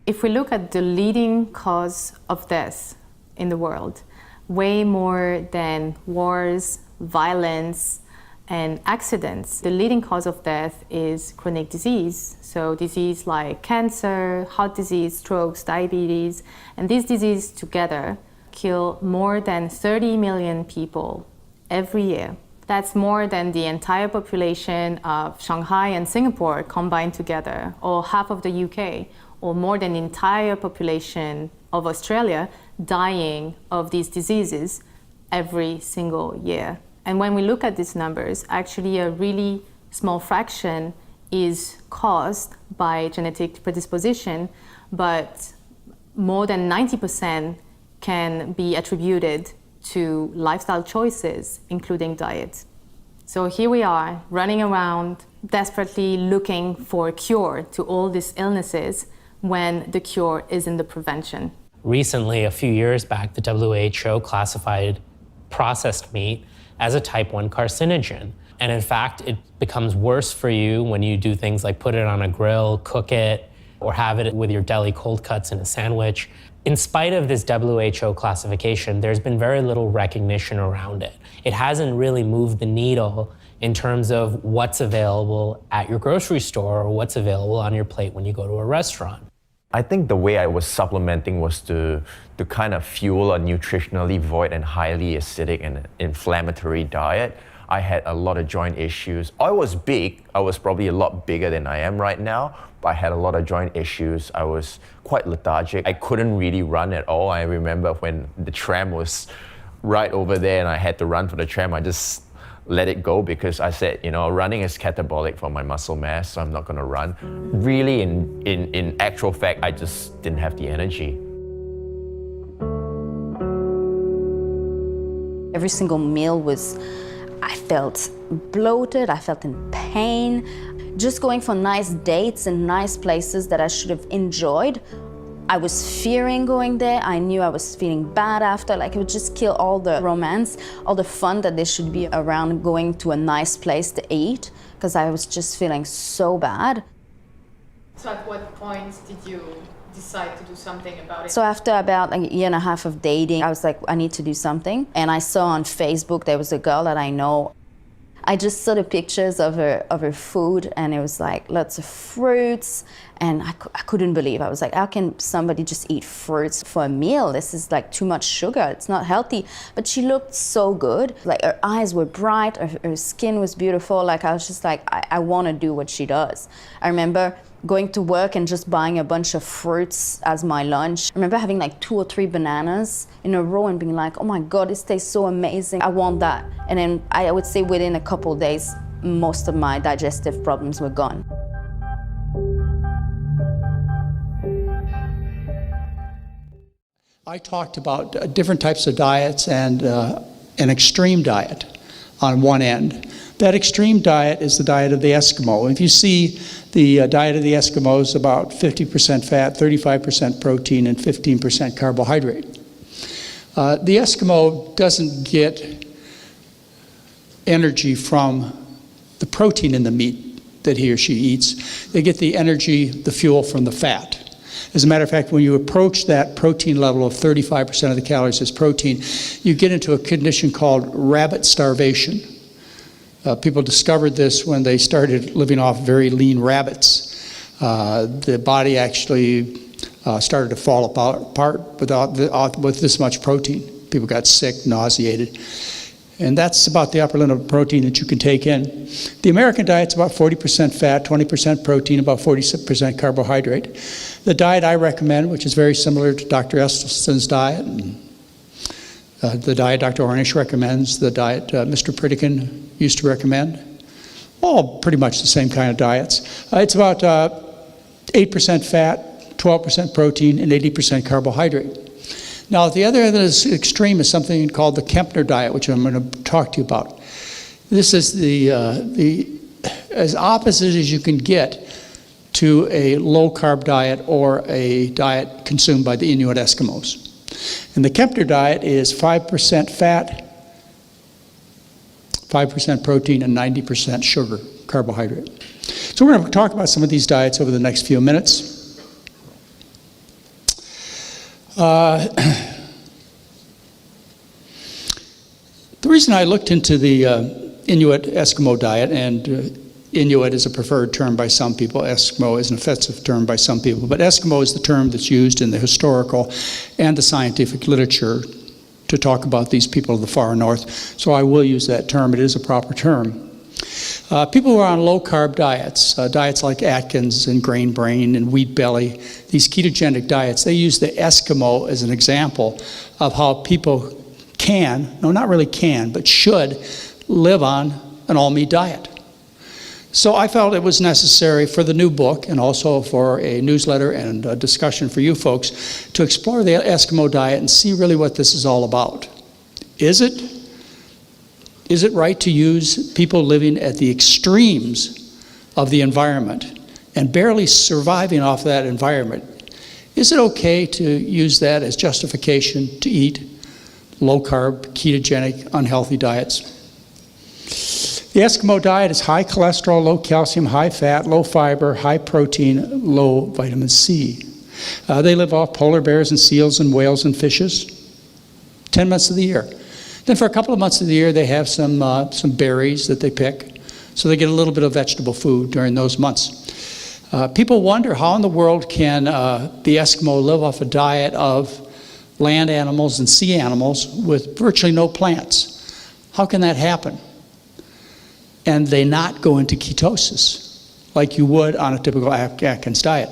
If we look at the leading cause of death in the world, way more than wars, violence, and accidents, the leading cause of death is chronic disease. So disease like cancer, heart disease, strokes, diabetes, and these diseases together kill more than 30 million people every year. That's more than the entire population of Shanghai and Singapore combined together, or half of the UK, or more than the entire population of Australia dying of these diseases every single year. And when we look at these numbers, actually a really small fraction is caused by genetic predisposition, but more than 90% can be attributed to lifestyle choices, including diet. So here we are, running around, desperately looking for a cure to all these illnesses when the cure is in the prevention. Recently, a few years back, the WHO classified processed meat as a type 1 carcinogen. And in fact, it becomes worse for you when you do things like put it on a grill, cook it, or have it with your deli cold cuts in a sandwich. In spite of this WHO classification, there's been very little recognition around it. It hasn't really moved the needle in terms of what's available at your grocery store or what's available on your plate when you go to a restaurant. I think the way I was supplementing was to kind of fuel a nutritionally void and highly acidic and inflammatory diet. I had a lot of joint issues. I was big. I was probably a lot bigger than I am right now, but I had a lot of joint issues. I was quite lethargic. I couldn't really run at all. I remember when the tram was right over there and I had to run for the tram, I just let it go because I said, you know, running is catabolic for my muscle mass, so I'm not gonna run. Really, in actual fact, I just didn't have the energy. Every single meal was, I felt bloated, I felt in pain. Just going for nice dates and nice places that I should have enjoyed, I was fearing going there. I knew I was feeling bad after, like it would just kill all the romance, all the fun that there should be around going to a nice place to eat, because I was just feeling so bad. So at what point did you decide to do something about it? So after about a year and a half of dating, I was like, I need to do something. And I saw on Facebook, there was a girl that I know. I just saw the pictures of her food, and it was like lots of fruits, and I couldn't believe. I was like, how can somebody just eat fruits for a meal? This is like too much sugar, it's not healthy. But she looked so good. Like her eyes were bright, her skin was beautiful. Like I was just like, I want to do what she does. I remember going to work and just buying a bunch of fruits as my lunch. I remember having like 2 or 3 bananas in a row and being like, oh my God, this tastes so amazing. I want that. And then I would say within a couple of days, most of my digestive problems were gone. I talked about different types of diets and an extreme diet on one end. That extreme diet is the diet of the Eskimo. If you see the diet of the Eskimos, about 50% fat, 35% protein, and 15% carbohydrate. The Eskimo doesn't get energy from the protein in the meat that he or she eats. They get the energy, the fuel, from the fat. As a matter of fact, when you approach that protein level of 35% of the calories as protein, you get into a condition called rabbit starvation. People discovered this when they started living off very lean rabbits. The body actually started to fall apart with this much protein. People got sick, nauseated. And that's about the upper limit of protein that you can take in. The American diet's about 40% fat, 20% protein, about 40% carbohydrate. The diet I recommend, which is very similar to Dr. Estelson's diet, and the diet Dr. Ornish recommends, the diet Mr. Pritikin used to recommend, all pretty much the same kind of diets. It's about 8% fat, 12% protein, and 80% carbohydrate. Now, at the other end of this extreme is something called the Kempner diet, which I'm going to talk to you about. This is as opposite as you can get to a low-carb diet or a diet consumed by the Inuit Eskimos. And the Kempner diet is 5% fat, 5% protein, and 90% sugar, carbohydrate. So we're going to talk about some of these diets over the next few minutes. The reason I looked into the Inuit Eskimo diet, and Inuit is a preferred term by some people, Eskimo is an offensive term by some people, but Eskimo is the term that's used in the historical and the scientific literature to talk about these people of the far north. So I will use that term. It is a proper term. People who are on low-carb diets, diets like Atkins and Grain Brain and Wheat Belly, these ketogenic diets, they use the Eskimo as an example of how people can, no, not really can, but should live on an all-meat diet. So I felt it was necessary for the new book and also for a newsletter and a discussion for you folks to explore the Eskimo diet and see really what this is all about. Is it Is it right to use people living at the extremes of the environment and barely surviving off that environment? Is it okay to use that as justification to eat low-carb, ketogenic, unhealthy diets? The Eskimo diet is high cholesterol, low calcium, high fat, low fiber, high protein, low vitamin C. They live off polar bears and seals and whales and fishes 10 months of the year. Then for a couple of months of the year, they have some berries that they pick, so they get a little bit of vegetable food during those months. People wonder how in the world can the Eskimo live off a diet of land animals and sea animals with virtually no plants. How can that happen? And they not go into ketosis like you would on a typical Atkins diet.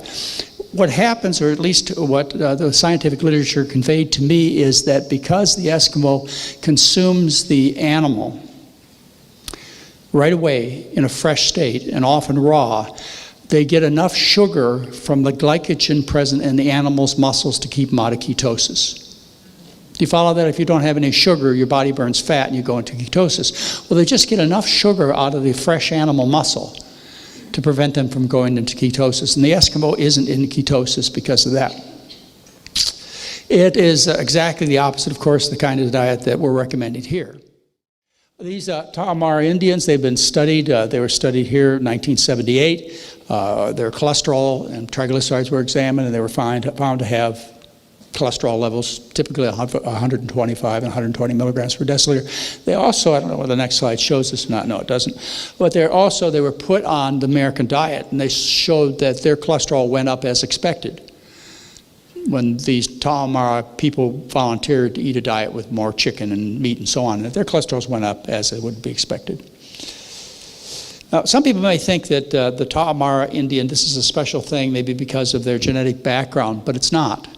What happens, or at least what the scientific literature conveyed to me, is that because the Eskimo consumes the animal right away in a fresh state and often raw, they get enough sugar from the glycogen present in the animal's muscles to keep them out of ketosis. Do you follow that? If you don't have any sugar, your body burns fat and you go into ketosis. Well, they just get enough sugar out of the fresh animal muscle to prevent them from going into ketosis. And the Eskimo isn't in ketosis because of that. It is exactly the opposite, of course, the kind of diet that we're recommending here. These Tarahumara Indians, they've been studied. They were studied here in 1978. Their cholesterol and triglycerides were examined, and they were found to have cholesterol levels typically 125 and 120 milligrams per deciliter. They also, I don't know whether the next slide shows this or not, no it doesn't, but they were put on the American diet, and they showed that their cholesterol went up as expected when these Tarahumara people volunteered to eat a diet with more chicken and meat and so on. Their cholesterols went up as it would be expected. Now, some people may think that the Tarahumara Indian, this is a special thing, maybe because of their genetic background, but it's not.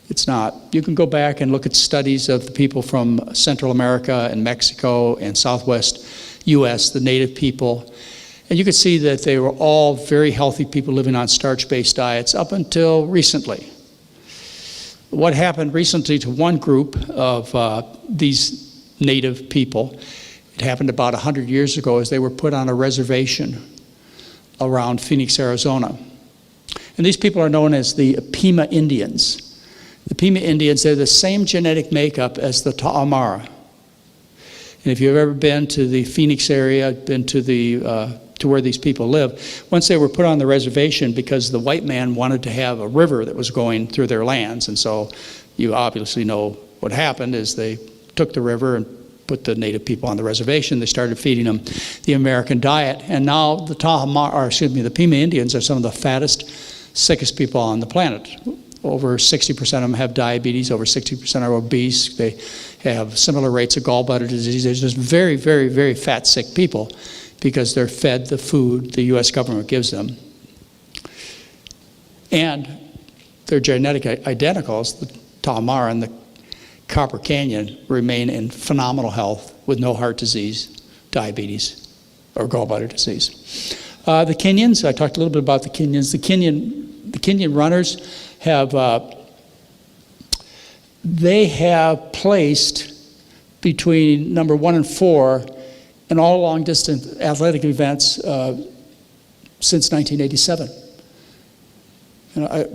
It's not. You can go back and look at studies of the people from Central America and Mexico and Southwest U.S., the native people, and you can see that they were all very healthy people living on starch-based diets up until recently. What happened recently to one group of these native people, it happened about 100 years ago, is they were put on a reservation around Phoenix, Arizona. And these people are known as the Pima Indians. The Pima Indians, they're the same genetic makeup as the Tarahumara. And if you've ever been to the Phoenix area, been to where these people live, once they were put on the reservation, because the white man wanted to have a river that was going through their lands, and so you obviously know what happened is they took the river and put the native people on the reservation. They started feeding them the American diet, and now the the Pima Indians are some of the fattest, sickest people on the planet. Over 60% of them have diabetes, over 60% are obese. They have similar rates of gallbladder disease. They're just very, very, very fat, sick people because they're fed the food the U.S. government gives them. And their genetic identicals, the Tarahumara and the Copper Canyon, remain in phenomenal health with no heart disease, diabetes, or gallbladder disease. The Kenyans, I talked a little bit about the Kenyans. The Kenyan runners have placed between number 1 and 4 in all long-distance athletic events since 1987.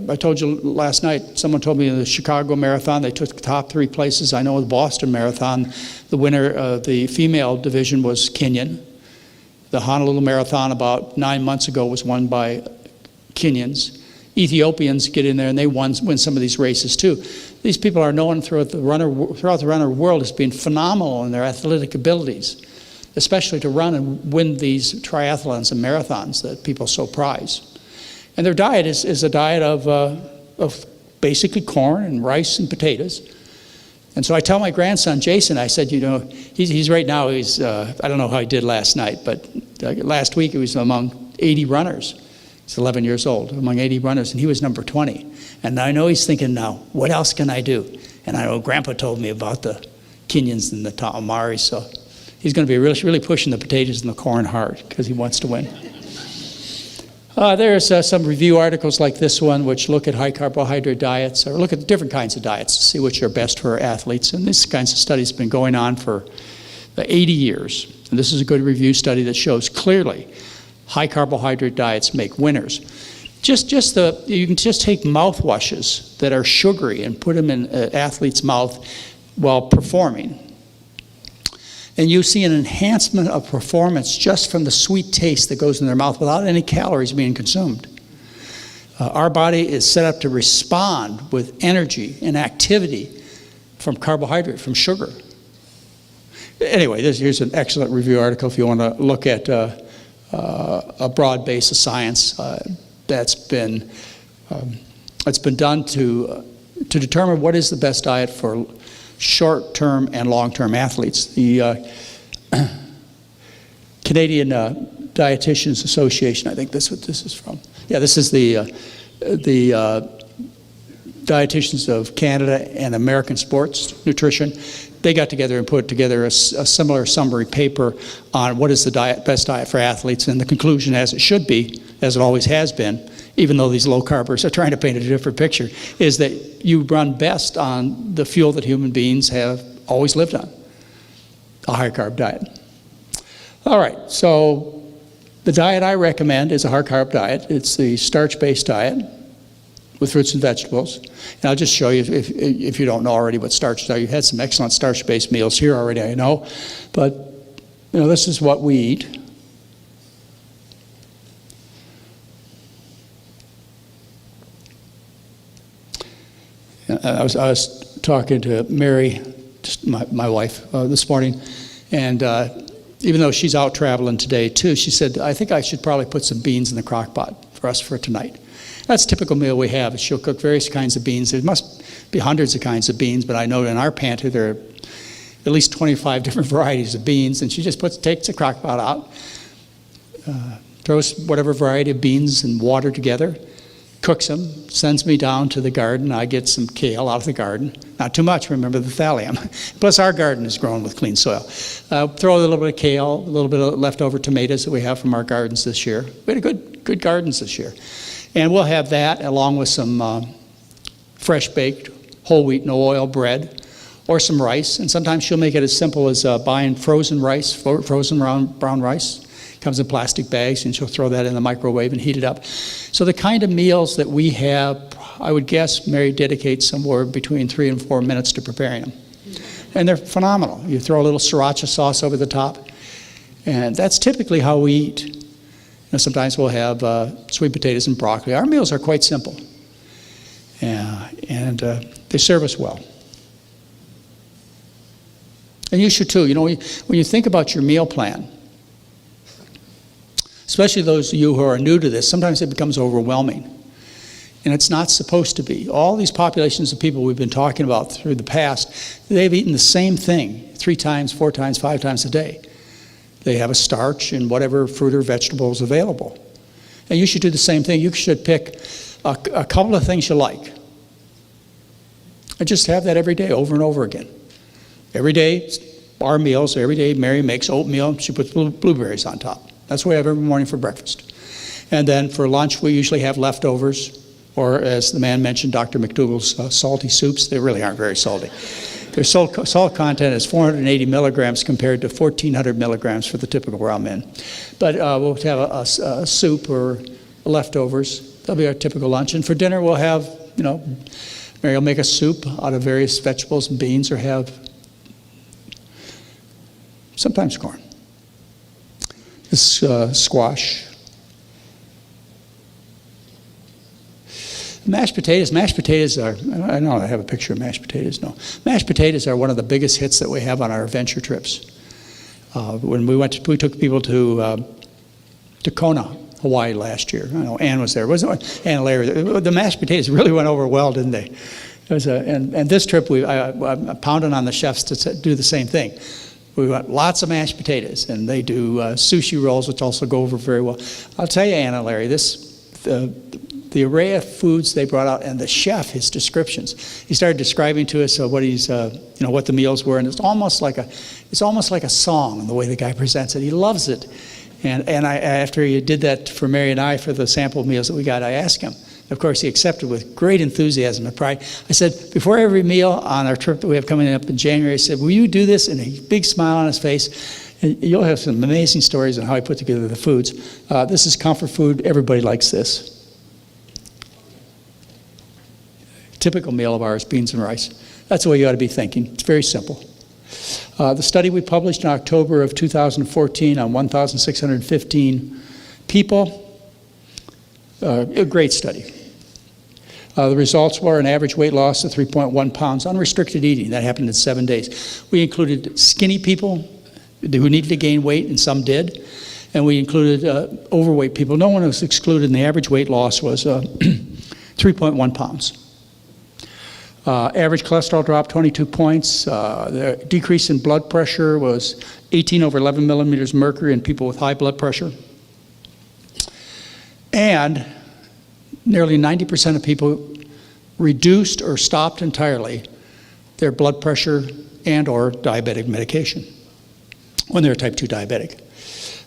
I told you last night, someone told me in the Chicago Marathon, they took the top 3 places. I know the Boston Marathon, the winner of the female division was Kenyan. The Honolulu Marathon about 9 months ago was won by Kenyans. Ethiopians get in there and they win some of these races too. These people are known throughout the runner world as being phenomenal in their athletic abilities, especially to run and win these triathlons and marathons that people so prize. And their diet is a diet of basically corn and rice and potatoes. And so I tell my grandson, Jason, I said, you know, he's right now, I don't know how he did last night, but last week he was among 80 runners. He's 11 years old, among 80 runners, and he was number 20. And I know he's thinking now, what else can I do? And I know Grandpa told me about the Kenyans and the Tarahumara, so he's going to be really pushing the potatoes and the corn hard because he wants to win. There's some review articles like this one which look at high carbohydrate diets or look at different kinds of diets to see which are best for athletes. And these kinds of studies have been going on for 80 years. And this is a good review study that shows clearly high carbohydrate diets make winners. You can just take mouthwashes that are sugary and put them in an athlete's mouth while performing. And you see an enhancement of performance just from the sweet taste that goes in their mouth without any calories being consumed. Our body is set up to respond with energy and activity from carbohydrate, from sugar. Anyway, here's an excellent review article if you want to look at a broad base of science that's been done to determine what is the best diet for short-term and long-term athletes. The Canadian Dietitians Association, I think that's what this is from. Yeah, this is the Dietitians of Canada and American Sports Nutrition. They got together and put together a similar summary paper on what is the best diet for athletes, and the conclusion, as it should be, as it always has been, even though these low carbers are trying to paint a different picture, is that you run best on the fuel that human beings have always lived on, a high carb diet. All right, so the diet I recommend is a high carb diet. It's the starch-based diet with fruits and vegetables. And I'll just show you, if you don't know already what starches are. You had some excellent starch-based meals here already, I know. But, this is what we eat. I was talking to Mary, my wife, this morning, and even though she's out traveling today too, she said, I think I should probably put some beans in the crock pot for us for tonight. That's a typical meal we have. She'll cook various kinds of beans. There must be hundreds of kinds of beans, but I know in our pantry there are at least 25 different varieties of beans, and she just takes the crock pot out, throws whatever variety of beans and water together, cooks them, sends me down to the garden. I get some kale out of the garden. Not too much, remember the thallium. Plus our garden is grown with clean soil. Throw a little bit of kale, a little bit of leftover tomatoes that we have from our gardens this year. We had good gardens this year. And we'll have that along with some fresh baked whole wheat, no oil bread, or some rice. And sometimes she'll make it as simple as buying frozen rice, frozen brown rice. Comes in plastic bags, and she'll throw that in the microwave and heat it up. So the kind of meals that we have, I would guess Mary dedicates somewhere between 3 and 4 minutes to preparing them. And they're phenomenal. You throw a little sriracha sauce over the top, and that's typically how we eat. Sometimes we'll have sweet potatoes and broccoli. Our meals are quite simple, and they serve us well. And you should too. When you think about your meal plan, especially those of you who are new to this, sometimes it becomes overwhelming. And it's not supposed to be. All these populations of people we've been talking about through the past, they've eaten the same thing 3 times, 4 times, 5 times a day. They have a starch in whatever fruit or vegetable is available. And you should do the same thing. You should pick a couple of things you like. And just have that every day, over and over again. Every day, our meals, every day Mary makes oatmeal. She puts blueberries on top. That's what we have every morning for breakfast. And then for lunch, we usually have leftovers, or as the man mentioned, Dr. McDougall's salty soups. They really aren't very salty. Their salt content is 480 milligrams compared to 1,400 milligrams for the typical raw men. But we'll have a soup or leftovers. That'll be our typical lunch. And for dinner, we'll have, Mary will make a soup out of various vegetables and beans, or have sometimes corn. This squash. Mashed potatoes are, I know I have a picture of mashed potatoes, no. Mashed potatoes are one of the biggest hits that we have on our adventure trips. When we took people to Kona, Hawaii last year. I know Ann was there. Wasn't Ann and Larry? The mashed potatoes really went over well, didn't they? And this trip, I'm pounding on the chefs to do the same thing. We want lots of mashed potatoes, and they do sushi rolls, which also go over very well. I'll tell you, Ann and Larry, the array of foods they brought out, and the chef, his descriptions. He started describing to us what what the meals were, and it's almost like a song the way the guy presents it. He loves it, and after he did that for Mary and I for the sample meals that we got, I asked him, Of course, he accepted with great enthusiasm and pride. I said, before every meal on our trip that we have coming up in January, I said, will you do this? And a big smile on his face. And you'll have some amazing stories on how he put together the foods. This is comfort food. Everybody likes this. Typical meal of ours, beans and rice. That's the way you ought to be thinking. It's very simple. The study we published in October of 2014 on 1,615 people, a great study. The results were an average weight loss of 3.1 pounds, unrestricted eating. That happened in 7 days. We included skinny people who needed to gain weight, and some did. And we included overweight people. No one was excluded, and the average weight loss was 3.1 pounds. Average cholesterol dropped 22 points. The decrease in blood pressure was 18 over 11 millimeters mercury in people with high blood pressure. And nearly 90% of people reduced or stopped entirely their blood pressure and or diabetic medication when they're type 2 diabetic.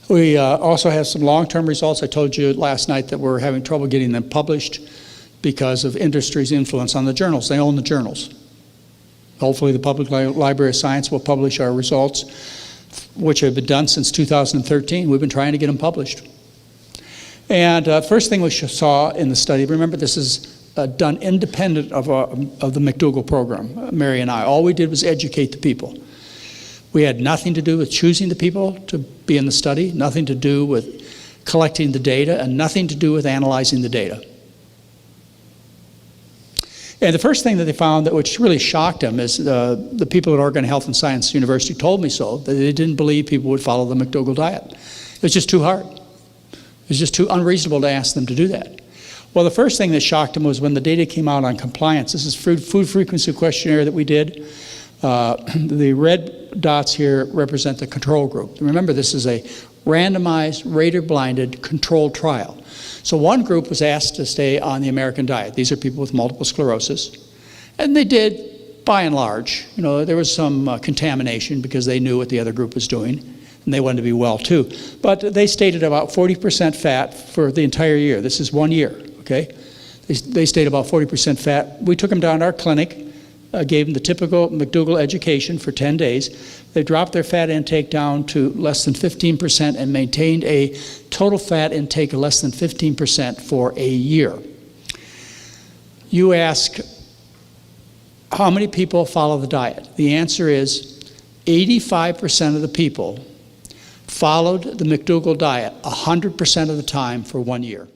We also have some long-term results. I told you last night that we're having trouble getting them published because of industry's influence on the journals. They own the journals. Hopefully the Public Library of Science will publish our results, which have been done since 2013. We've been trying to get them published. And first thing we saw in the study, remember this is done independent of the McDougall program, Mary and I. All we did was educate the people. We had nothing to do with choosing the people to be in the study, nothing to do with collecting the data, and nothing to do with analyzing the data. And the first thing that they found, which really shocked them, is the people at Oregon Health and Science University told me so, that they didn't believe people would follow the McDougall diet. It was just too hard. It was just too unreasonable to ask them to do that. Well, the first thing that shocked them was when the data came out on compliance. This is food frequency questionnaire that we did. The red dots here represent the control group. Remember, this is a randomized, rater-blinded controlled trial. So one group was asked to stay on the American diet. These are people with multiple sclerosis. And they did, by and large. You know, there was some contamination because they knew what the other group was doing, and they wanted to be well too. But they stayed at about 40% fat for the entire year. This is 1 year, okay? They stayed about 40% fat. We took them down to our clinic, gave them the typical McDougall education for 10 days. They dropped their fat intake down to less than 15% and maintained a total fat intake of less than 15% for a year. You ask, how many people follow the diet? The answer is 85% of the people followed the McDougall diet 100% of the time for 1 year.